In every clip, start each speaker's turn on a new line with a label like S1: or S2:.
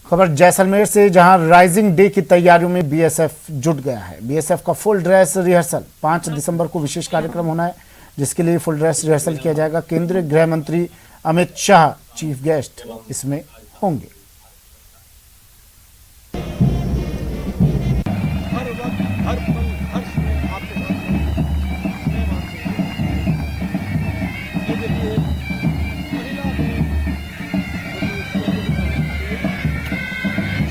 S1: खबर जैसलमेर से, जहां राइजिंग डे की तैयारियों में बीएसएफ जुट गया है। बीएसएफ का फुल ड्रेस रिहर्सल 5 दिसंबर को विशेष कार्यक्रम होना है, जिसके लिए फुल ड्रेस रिहर्सल किया जाएगा। केंद्रीय गृह मंत्री अमित शाह चीफ गेस्ट इसमें होंगे।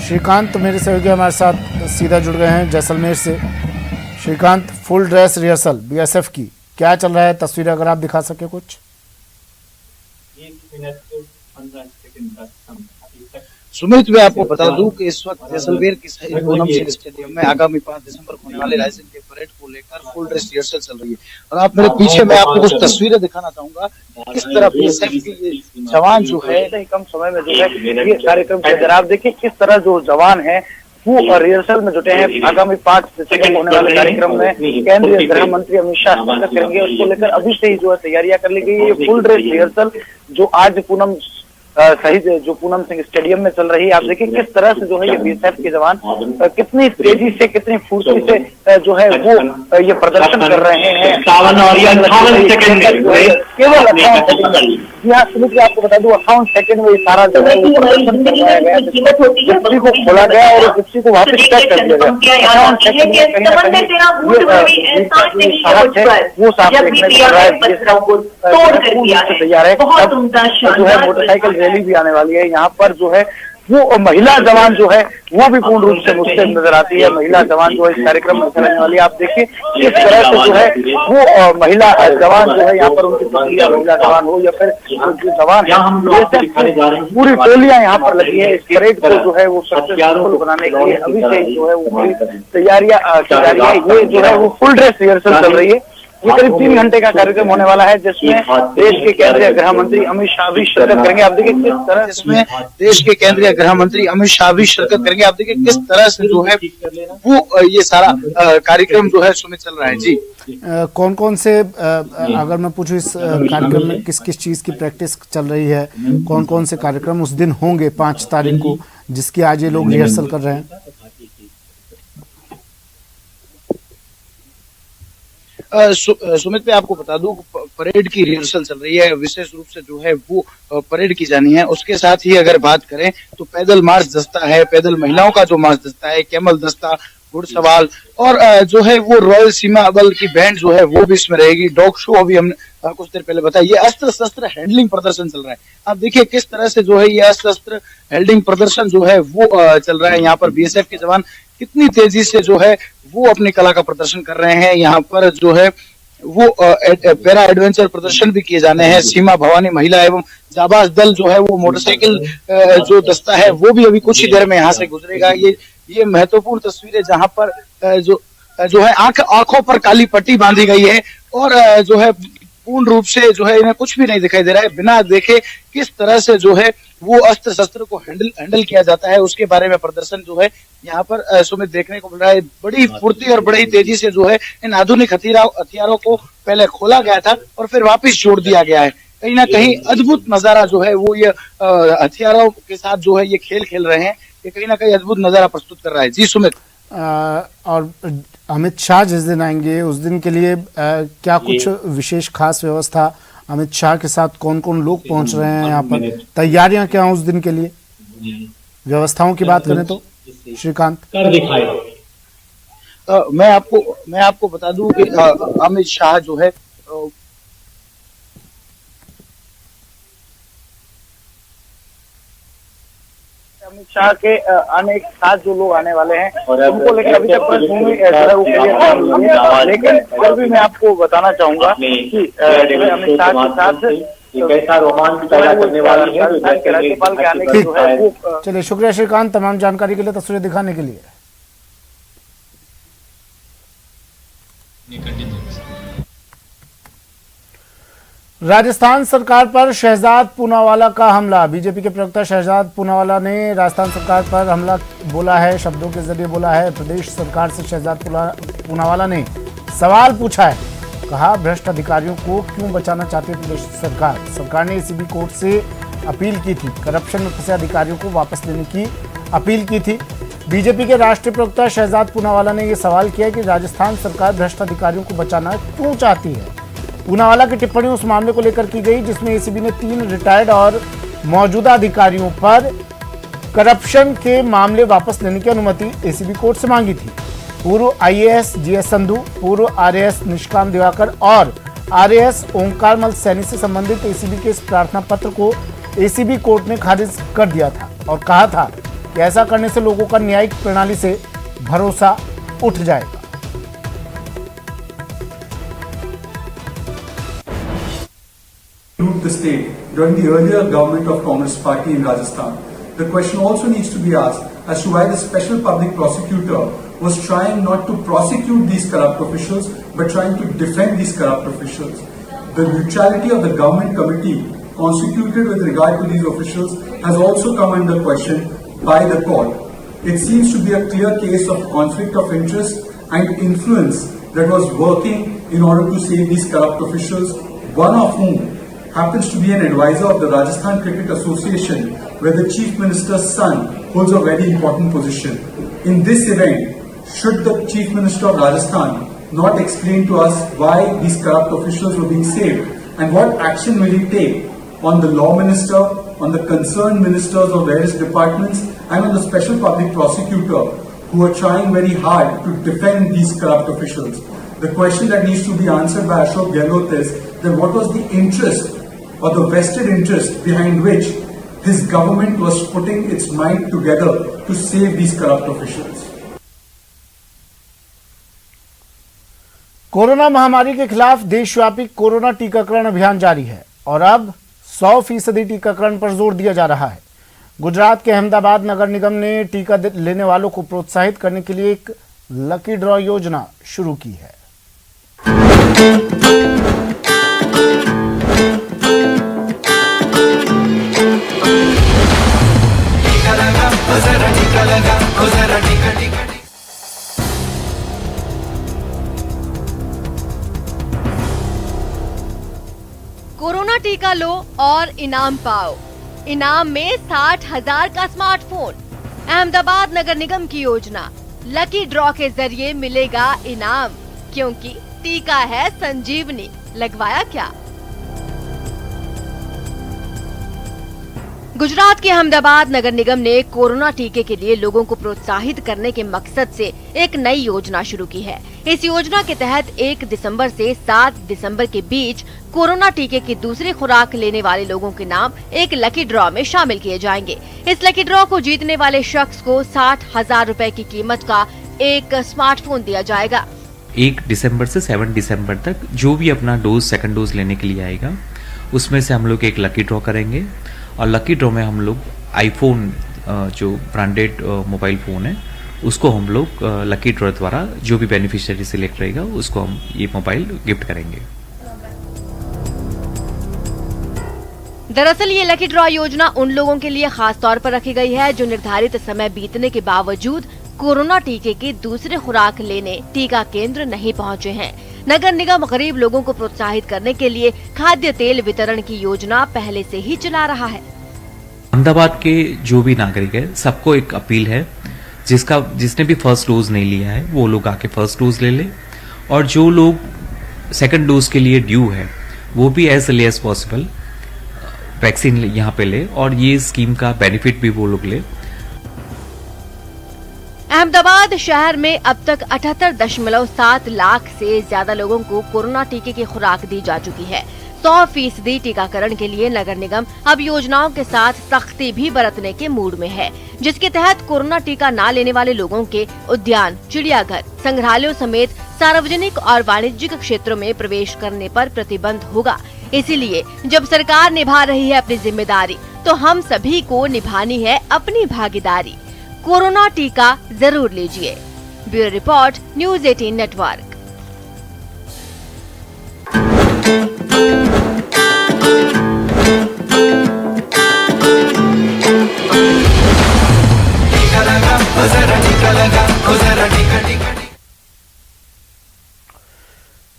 S1: श्रीकांत मेरे सहयोगी हमारे साथ सीधा जुड़ गए हैं जैसलमेर से। Shrikant, full dress rehearsal BSF की क्या चल रहा है, तस्वीरें अगर आप दिखा सके कुछ।
S2: सुमित, मैं आपको बता दूं कि इस वक्त जैसलमेर के पूनम सिंह स्टेडियम में आगामी 5 दिसंबर को होने वाले राइजिंग डे परेड को लेकर फुल ड्रेस रिहर्सल चल रही है। और आप मेरे पीछे मैं आपको कुछ तस्वीरें दिखाना चाहूंगा किस तरह बीएसएफ के जवान जो है नहीं कम समय में जो है ये कार्यक्रम के अंदर आप देखिए किस तरह जो जवान है वो रिहर्सल में जुटे हैं। आगामी 5 दिसंबर को होने वाले कार्यक्रम में केंद्रीय गृह मंत्री अमित शाह शिरकत करेंगे। उसको लेकर अभी से ही जो है तैयारियां कर ली गई है। ये फुल ड्रेस रिहर्सल जो आज पूनम शहीद जो पूनम सिंह स्टेडियम में चल रही है, आप देखिए किस तरह से जो है ये बीएसएफ के जवान कितनी तेजी से कितनी फुर्ती से जो है वो ये प्रदर्शन कर रहे हैं। केवल 58 सेकंड, यहाँ सुमित आपको बता दूं 58 सेकंड में ये सारा जो है वो प्रदर्शन करवाया गया, जिप्सी को खोला गया और जिप्सी को वापस पैक कर दिया गया। 58 सेकंड में कहीं ना कहीं ये साहस है वो साफ देखने को मिल रहा है। तैयार है जो है मोटरसाइकिल रैली भी आने वाली है। यहाँ पर जो है वो महिला जवान जो है वो भी पूर्ण रूप से मुस्तैद नजर आती है। महिला जवान जो है इस कार्यक्रम में हिस्सा लेने वाली है। आप देखिए किस तरह से जो है वो महिला जवान जो है यहाँ पर उनकी महिला जवान हो या फिर जो जवान है पूरी टोलियां यहाँ पर लगी है। इस परेड को जो है वो सक्सेसफुल बनाने के लिए अभी से जो है वो तैयारियां की जा रही है। ये जो है वो फुल ड्रेस रिहर्सल चल रही है। ये करीब 3 घंटे का कार्यक्रम होने वाला है, जिसमें देश के केंद्रीय गृह मंत्री अमित शाह भी शिरकत करेंगे। आप देखिए किस तरह इसमें देश के केंद्रीय गृह मंत्री अमित शाह भी शिरकत करेंगे। आप देखिए किस तरह से जो है वो ये सारा कार्यक्रम जो है सुमित चल रहा है। जी,
S1: कौन कौन से अगर मैं पूछूं इस कार्यक्रम में किस किस चीज की प्रैक्टिस चल रही है, कौन कौन से कार्यक्रम उस दिन होंगे 5 तारीख को, जिसकी आज ये लोग रिहर्सल कर रहे हैं।
S2: सुमित, मैं आपको बता दूं परेड की रिहर्सल चल रही है। विशेष रूप से जो है वो परेड की जानी है। उसके साथ ही अगर बात करें तो पैदल मार्च दस्ता है, पैदल महिलाओं का जो मार्च दस्ता है, कैमल दस्ता, घुड़सवार और जो है वो रॉयल सीमा बल की बैंड जो है वो भी इसमें रहेगी। डॉग शो अभी हमने कुछ देर पहले बताया। ये अस्त्र शस्त्र हैंडलिंग प्रदर्शन चल रहा है। आप देखिए किस तरह से जो है ये अस्त्र शस्त्र हैंडलिंग प्रदर्शन जो है वो चल रहा है। यहाँ पर बीएसएफ के जवान कितनी तेजी से जो है वो अपनी कला का प्रदर्शन कर रहे हैं। यहाँ पर जो है वो पैरा एडवेंचर प्रदर्शन भी किए जाने हैं। सीमा भवानी महिला एवं जाबाज दल जो है वो मोटरसाइकिल जो दस्ता है वो भी अभी कुछ ही देर में यहाँ से गुजरेगा। ये महत्वपूर्ण तस्वीरें जहाँ पर जो है आंखों पर काली पट्टी बांधी गई है और जो है पूर्ण रूप से जो है इन्हें कुछ भी नहीं दिखाई दे रहा है। बिना देखे किस तरह से जो है वो अस्त्र शस्त्र को हैंडल किया जाता है उसके बारे में प्रदर्शन जो है यहाँ पर सुमित देखने को मिल रहा है। बड़ी फुर्ती और बड़ी तेजी से जो है इन आधुनिक हथियारों को पहले खोला गया था और फिर वापस जोड़ दिया गया है। कहीं ना कहीं अद्भुत नजारा जो है वो ये हथियारों के साथ जो है ये खेल रहे हैं। ये कहीं ना कहीं अद्भुत नजारा प्रस्तुत कर रहा है। जी सुमित,
S1: और अमित शाह जिस दिन आएंगे उस दिन के लिए क्या कुछ विशेष खास व्यवस्था, अमित शाह के साथ कौन कौन लोग पहुंच रहे हैं यहाँ पर, तैयारियां क्या हैं उस दिन के लिए, व्यवस्थाओं की बात करें तो श्रीकांत।
S2: मैं आपको बता दूं कि अमित शाह जो है अमित शाह के आने के साथ जो लोग आने वाले हैं उनको लेकर अभी तक लेकिन फिर भी मैं आपको बताना चाहूंगा कि अमित शाह के साथ कैसा रोमांच पैदा करने वाली है राज्यपाल के आने की जो है वो।
S1: चलिए, शुक्रिया श्रीकांत तमाम जानकारी के लिए, तस्वीरें दिखाने के लिए। राजस्थान सरकार पर शहजाद पूनावाला का हमला। बीजेपी के प्रवक्ता शहजाद पूनावाला ने राजस्थान सरकार पर हमला बोला है, शब्दों के जरिए बोला है। प्रदेश सरकार से शहजाद पूनावाला ने सवाल पूछा है। कहा, भ्रष्ट अधिकारियों को क्यों बचाना चाहती है प्रदेश सरकार। सरकार ने एसीबी कोर्ट से अपील की थी। करप्शन में फंसे अधिकारियों को वापस लेने की अपील की थी। बीजेपी के राष्ट्रीय प्रवक्ता शहजाद पूनावाला ने यह सवाल किया कि राजस्थान सरकार भ्रष्ट अधिकारियों को बचाना क्यों चाहती है। पूनावाला की टिप्पणी उस मामले को लेकर की गई जिसमें एसीबी ने 3 रिटायर्ड और मौजूदा अधिकारियों पर करप्शन के मामले वापस लेने की अनुमति एसीबी कोर्ट से मांगी थी। पूर्व आईएएस जीएस संधू, पूर्व आरएएस निष्काम दिवाकर और आरएएस ओंकारमल सैनी से संबंधित एसीबी के इस प्रार्थना पत्र को एसीबी कोर्ट ने खारिज कर दिया था और कहा था कि ऐसा करने से लोगों का न्यायिक प्रणाली से भरोसा उठ जाएगा।
S3: The state during the earlier government of Congress Party in Rajasthan. The question also needs to be asked as to why the special public prosecutor was trying not to prosecute these corrupt officials but trying to defend these corrupt officials. The neutrality of the government committee constituted with regard to these officials has also come under question by the court. It seems to be a clear case of conflict of interest and influence that was working in order to save these corrupt officials, one of whom happens to be an advisor of the Rajasthan Cricket Association, where the Chief Minister's son holds a very important position. In this event, should the Chief Minister of Rajasthan not explain to us why these corrupt officials were being saved and what action will he take on the law minister, on the concerned ministers of various departments and on the special public prosecutor who are trying very hard to defend these corrupt officials. The question that needs to be answered by Ashok Gehlot is that what was the interest or the vested interest behind which his government was putting its might together to save these corrupt officials.
S1: Corona महामारी के खिलाफ देशव्यापी corona टीकाकरण अभियान जारी है और अब 100% टीकाकरण पर जोर दिया जा रहा है। गुजरात के अहमदाबाद नगर निगम ने टीका लेने वालों को प्रोत्साहित करने के लिए एक लकी ड्रॉ योजना शुरू की है।
S4: कोरोना टीका लो और इनाम पाओ। इनाम में 60,000 का स्मार्टफोन। अहमदाबाद नगर निगम की योजना लकी ड्रॉ के जरिए मिलेगा इनाम, क्योंकि टीका है संजीवनी। लगवाया क्या? गुजरात के अहमदाबाद नगर निगम ने कोरोना टीके के लिए लोगों को प्रोत्साहित करने के मकसद से एक नई योजना शुरू की है। इस योजना के तहत 1 दिसंबर से 7 दिसंबर के बीच कोरोना टीके की दूसरी खुराक लेने वाले लोगों के नाम एक लकी ड्रॉ में शामिल किए जाएंगे। इस लकी ड्रॉ को जीतने वाले शख्स को 60,000 रुपए की कीमत का एक स्मार्टफोन दिया जाएगा।
S5: 1 दिसंबर से 7 दिसंबर तक जो भी अपना सेकंड डोज लेने के लिए आएगा, उसमें से हम लोग एक लकी ड्रॉ करेंगे और लकी ड्रॉ में हम लोग आईफोन जो ब्रांडेड मोबाइल फ़ोन है उसको हम लोग लकी ड्रॉ द्वारा जो भी बेनिफिशियरी सिलेक्ट रहेगा उसको हम ये मोबाइल गिफ्ट करेंगे।
S4: दरअसल ये लकी ड्रॉ योजना उन लोगों के लिए खास तौर पर रखी गई है जो निर्धारित समय बीतने के बावजूद कोरोना टीके की दूसरी खुराक लेने टीका केंद्र नहीं पहुंचे हैं। नगर निगम गरीब लोगों को प्रोत्साहित करने के लिए खाद्य तेल वितरण की योजना पहले से ही चला रहा है।
S5: अहमदाबाद के जो भी नागरिक है सबको एक अपील है, जिसने भी फर्स्ट डोज नहीं लिया है वो लोग आके फर्स्ट डोज ले ले, और जो लोग सेकंड डोज के लिए ड्यू है वो भी as early as possible vaccine यहाँ पे ले और ये स्कीम का बेनिफिट भी वो लोग ले।
S4: अहमदाबाद शहर में अब तक 78.7 लाख से ज्यादा लोगों को कोरोना टीके की खुराक दी जा चुकी है। 100% टीकाकरण के लिए नगर निगम अब योजनाओं के साथ सख्ती भी बरतने के मूड में है, जिसके तहत कोरोना टीका न लेने वाले लोगों के उद्यान, चिड़ियाघर, संग्रहालयों समेत सार्वजनिक और वाणिज्यिक क्षेत्रों में प्रवेश करने पर प्रतिबंध होगा। इसीलिए जब सरकार निभा रही है अपनी जिम्मेदारी, तो हम सभी को निभानी है अपनी भागीदारी। कोरोना टीका जरूर लीजिए। Bureau report, news 18 network.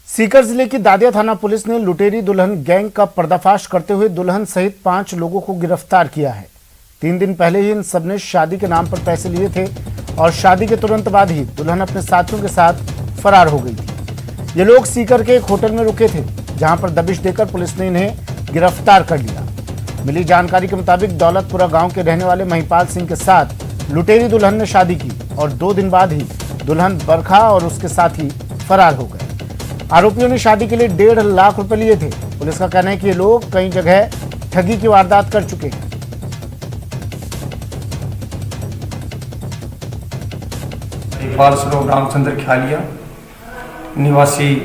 S1: Sikar जिले की दादिया थाना पुलिस ने लुटेरी दुल्हन गैंग का पर्दाफाश करते हुए दुल्हन सहित 5 लोगों को गिरफ्तार किया है। 3 दिन पहले ही इन सबने शादी के नाम पर पैसे लिए थे और शादी के तुरंत बाद ही दुल्हन अपने साथियों के साथ फरार हो गई थी। ये लोग सीकर के एक होटल में रुके थे, जहां पर दबिश देकर पुलिस ने इन्हें गिरफ्तार कर लिया। मिली जानकारी के मुताबिक दौलतपुरा गांव के रहने वाले महिपाल सिंह के साथ लुटेरी दुल्हन ने शादी की और 2 दिन बाद ही दुल्हन बरखा और उसके साथी फरार हो गए। आरोपियों ने शादी के लिए 1.5 लाख रुपए लिए थे। पुलिस का कहना है कि ये लोग कई जगह ठगी की वारदात कर चुके हैं।
S6: महिपाल सिंह रामचंद्र ख्यालिया निवासी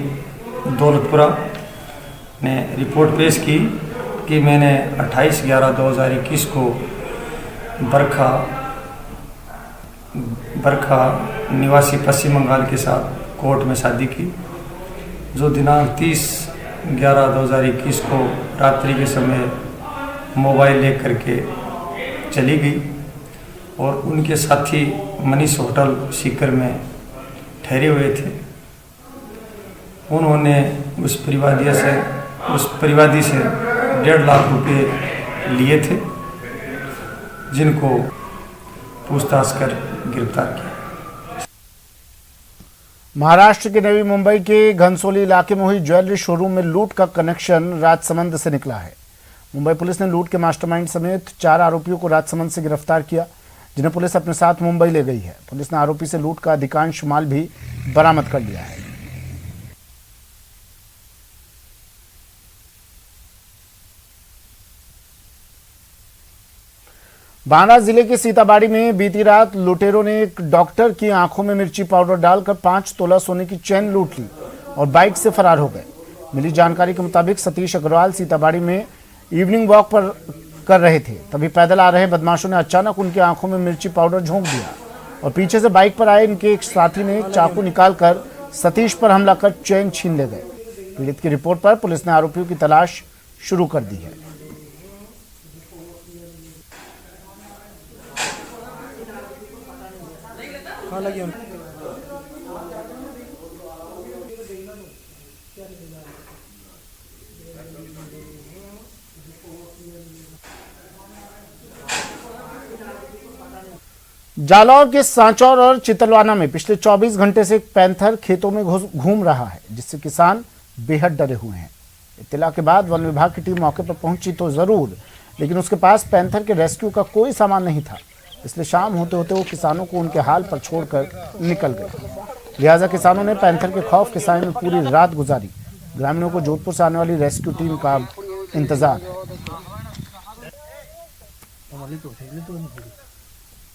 S6: दौलतपुरा ने रिपोर्ट पेश की कि मैंने 28/11/2021 को बरखा निवासी पश्चिम बंगाल के साथ कोर्ट में शादी की, जो दिनांक 30/11/2021 को रात्रि के समय मोबाइल लेकर के चली गई और उनके साथी मनीष होटल सीकर में ठहरे हुए थे। उन्होंने उस परिवादी से 1.5 लाख रुपए लिए थे, जिनको पूछताछ कर गिरफ्तार किया।
S1: महाराष्ट्र के नवी मुंबई के घनसोली इलाके में हुई ज्वेलरी शोरूम में लूट का कनेक्शन राजसमंद से निकला है। मुंबई पुलिस ने लूट के मास्टरमाइंड समेत 4 आरोपियों को राजसमंद से गिरफ्तार किया, जिन्हें पुलिस अपने साथ मुंबई ले गई है। पुलिस ने आरोपी से लूट का अधिकांश माल भी बरामद कर लिया है। बांदा जिले के सीताबाड़ी में बीती रात लुटेरों ने एक डॉक्टर की आंखों में मिर्ची पाउडर डालकर 5 तोला सोने की चेन लूट ली और बाइक से फरार हो गए। मिली जानकारी के मुताबिक सतीश अग्रवाल सीताबाड़ी में इवनिंग वॉक पर कर रहे थे, तभी पैदल आ रहे बदमाशों ने अचानक उनकी आंखों में मिर्ची पाउडर झोंक दिया और पीछे से बाइक पर आए इनके एक साथी ने चाकू निकालकर सतीश पर हमला कर चेन छीन ले गए। पीड़ित की रिपोर्ट पर पुलिस ने आरोपियों की तलाश शुरू कर दी है। जालौर के सांचौर और चितलवाना में पिछले 24 घंटे से एक पैंथर खेतों में घूम रहा है, जिससे किसान बेहद डरे हुए हैं। इत्तला के बाद वन विभाग की टीम मौके पर पहुंची तो जरूर, लेकिन उसके पास पैंथर के रेस्क्यू का कोई सामान नहीं था, इसलिए शाम होते होते वो किसानों को उनके हाल पर छोड़कर निकल गए। लिहाजा किसानों ने पैंथर के खौफ के साए में पूरी रात गुजारी। ग्रामीणों को जोधपुर से आने वाली रेस्क्यू टीम का इंतजार है।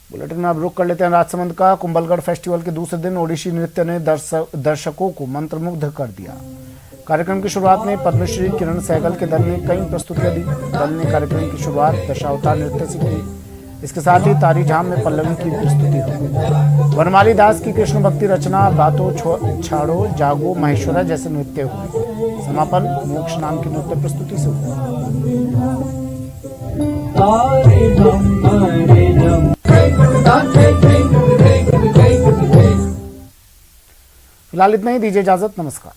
S1: बुलेटिन में अब रुक कर लेते हैं राजसमंद का। कुंभलगढ़ फेस्टिवल के दूसरे दिन ओडिसी नृत्य ने दर्शकों को मंत्रमुग्ध कर दिया। कार्यक्रम की शुरुआत में पद्मश्री किरण सहगल के दल ने कई प्रस्तुतियां दी। दल ने कार्यक्रम की शुरुआत दशावतार नृत्य से की। इसके साथ ही तारी झाम में पल्लवी की प्रस्तुति हुई। वनमाली दास की कृष्ण भक्ति रचना बातो छाड़ो जागो महेश्वरा जैसे नृत्य हुए। समापन मोक्ष नाम की नृत्य प्रस्तुति से हुआ। फिलहाल इतना ही, दीजिए इजाजत, नमस्कार।